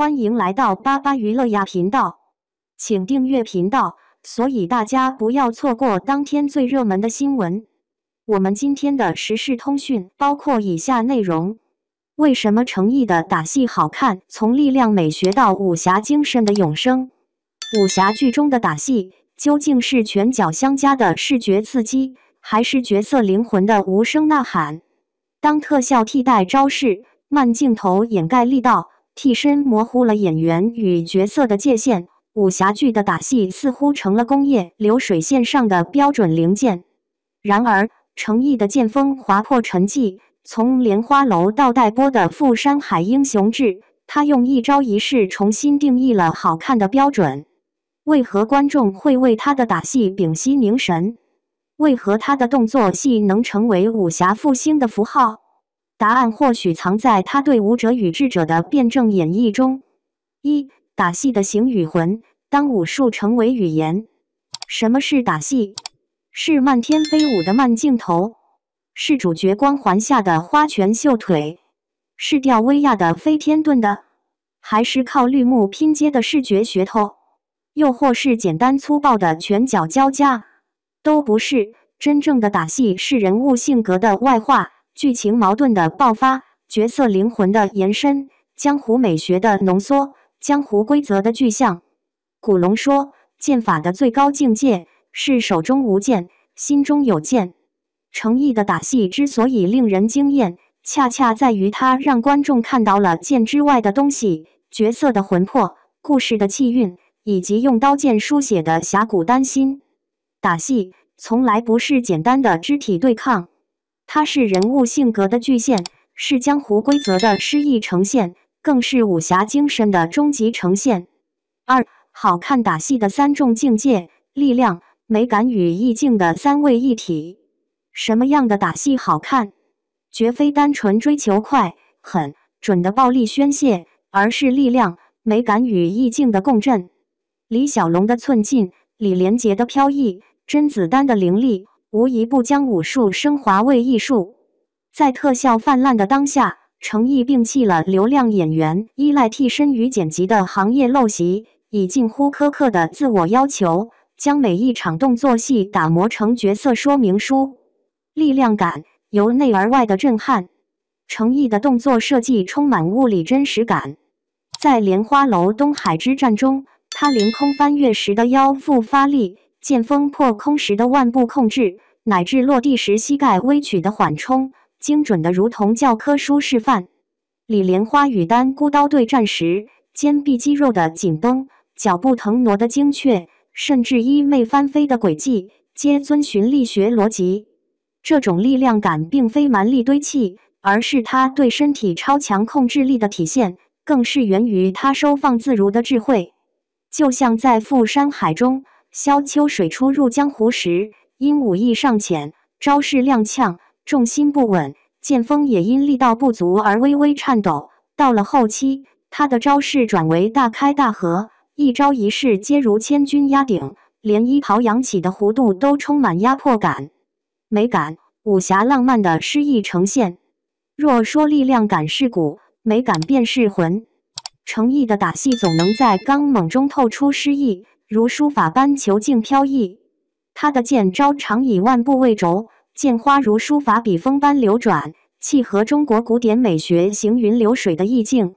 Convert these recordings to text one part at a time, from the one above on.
欢迎来到巴巴娱乐呀频道，请订阅频道，所以大家不要错过当天最热门的新闻。我们今天的时事通讯包括以下内容：为什么成毅的打戏好看？从力量美学到武侠精神的永生。武侠剧中的打戏究竟是拳脚相加的视觉刺激，还是角色灵魂的无声呐喊？当特效替代招式，慢镜头掩盖力道，替身模糊了演员与角色的界限，武侠剧的打戏似乎成了工业流水线上的标准零件。然而，成毅的剑锋划破沉寂，从莲花楼到待播的《富山海英雄志》，他用一招一式重新定义了好看的标准。为何观众会为他的打戏屏息凝神？为何他的动作戏能成为武侠复兴的符号？答案或许藏在他对武者与智者的辩证演绎中。一、打戏的形与魂。当武术成为语言。什么是打戏？是漫天飞舞的慢镜头，是主角光环下的花拳绣腿，是吊威亚的飞天遁的，还是靠绿幕拼接的视觉噱头？又或是简单粗暴的拳脚交加？都不是。真正的打戏是人物性格的外化，剧情矛盾的爆发，角色灵魂的延伸，江湖美学的浓缩，江湖规则的具象。古龙说，剑法的最高境界是手中无剑，心中有剑。成毅的打戏之所以令人惊艳，恰恰在于他让观众看到了剑之外的东西，角色的魂魄，故事的气韵，以及用刀剑书写的侠骨丹心。打戏从来不是简单的肢体对抗，它是人物性格的具现，是江湖规则的诗意呈现，更是武侠精神的终极呈现。二、好看打戏的三种境界：力量、美感与意境的三位一体。什么样的打戏好看？绝非单纯追求快、狠、准的暴力宣泄，而是力量、美感与意境的共振。李小龙的寸劲，李连杰的飘逸，甄子丹的凌厉，无一不将武术升华为艺术。在特效泛滥的当下，成毅摒弃了流量演员依赖替身与剪辑的行业陋习，以近乎苛刻的自我要求，将每一场动作戏打磨成角色说明书。力量感，由内而外的震撼。成毅的动作设计充满物理真实感。在莲花楼东海之战中，他凌空翻越时的腰腹发力，剑锋破空时的腕部控制，乃至落地时膝盖微曲的缓冲，精准的如同教科书示范。李莲花与单孤刀对战时，肩臂肌肉的紧绷，脚步腾挪的精确，甚至衣袂翻飞的轨迹，皆遵循力学逻辑。这种力量感并非蛮力堆砌，而是他对身体超强控制力的体现，更是源于他收放自如的智慧。就像在富山海中，萧秋水初入江湖时，因武艺尚浅，招式踉跄，重心不稳，剑锋也因力道不足而微微颤抖。到了后期，他的招式转为大开大合，一招一式皆如千钧压顶，连衣袍扬起的弧度都充满压迫感。美感，武侠浪漫的诗意呈现。若说力量感是骨，美感便是魂。成毅的打戏总能在刚猛中透出诗意，如书法般遒劲飘逸。他的剑招常以腕部为轴，剑花如书法笔锋般流转，契合中国古典美学行云流水的意境。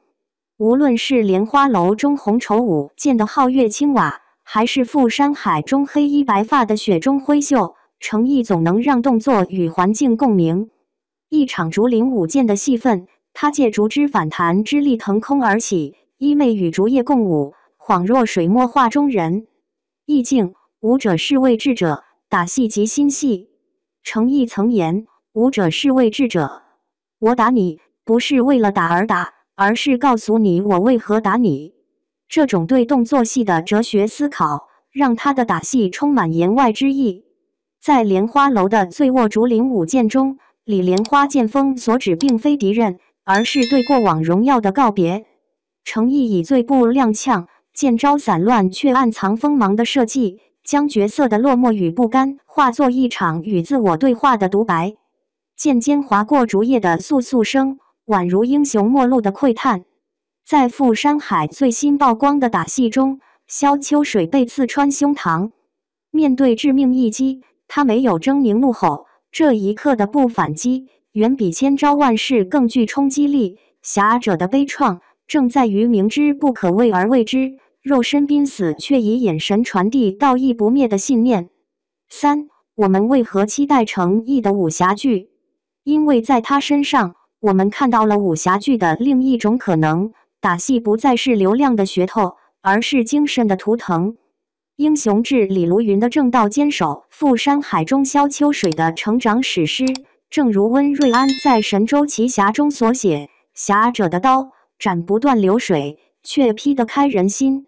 无论是莲花楼中红绸舞剑的皓月青瓦，还是富山海中黑衣白发的雪中挥袖，成毅总能让动作与环境共鸣。一场竹林舞剑的戏份，他借竹枝反弹之力腾空而起，衣袂与竹叶共舞，恍若水墨画中人。意境，武者是为智者，打戏即心戏。成毅曾言，武者是为智者，我打你，不是为了打而打，而是告诉你我为何打你。这种对动作戏的哲学思考，让他的打戏充满言外之意。在莲花楼的醉卧竹林舞剑中，李莲花剑锋所指并非敌人，而是对过往荣耀的告别。成毅以最不踉跄，剑招散乱却暗藏锋芒的设计，将角色的落寞与不甘化作一场与自我对话的独白。剑尖划过竹叶的簌簌声，宛如英雄末路的喟叹。在富山海最新曝光的打戏中，萧秋水被刺穿胸膛，面对致命一击，他没有狰狞怒吼，这一刻的不反击，远比千招万式更具冲击力。侠者的悲怆正在于明知不可为而为之，肉身濒死却以眼神传递道义不灭的信念。3. 我们为何期待诚意的武侠剧？因为在他身上，我们看到了武侠剧的另一种可能。打戏不再是流量的噱头，而是精神的图腾。英雄志李卢云的正道坚守，富山海中萧秋水的成长史诗。正如温瑞安在《神州奇侠》中所写，侠者的刀斩不断流水，却劈得开人心。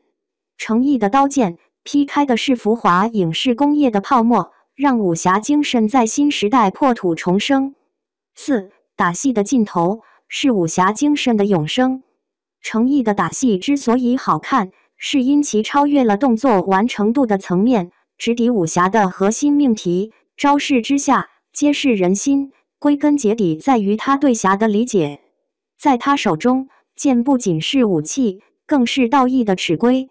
诚意的刀剑劈开的是浮华影视工业的泡沫，让武侠精神在新时代破土重生。4. 打戏的尽头是武侠精神的永生。诚意的打戏之所以好看，是因其超越了动作完成度的层面，直抵武侠的核心命题。招式之下皆是人心，归根结底在于他对侠的理解。在他手中，剑不仅是武器，更是道义的尺规。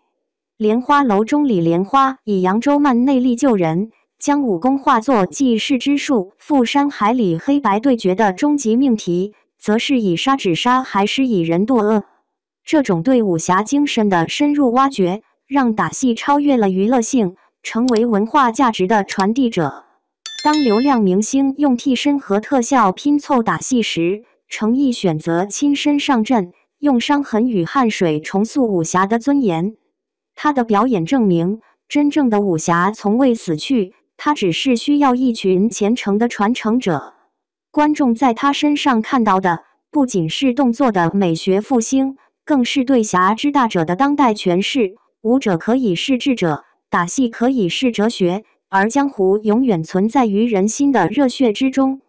莲花楼中李莲花以扬州慢内力救人，将武功化作济世之术。富山海里黑白对决的终极命题，则是以杀止杀还是以人堕恶。这种对武侠精神的深入挖掘，让打戏超越了娱乐性，成为文化价值的传递者。当流量明星用替身和特效拼凑打戏时，诚意选择亲身上阵，用伤痕与汗水重塑武侠的尊严。他的表演证明，真正的武侠从未死去，他只是需要一群虔诚的传承者。观众在他身上看到的，不仅是动作的美学复兴，更是对侠之大者的当代诠释。武者可以是智者，打戏可以是哲学，而江湖永远存在于人心的热血之中。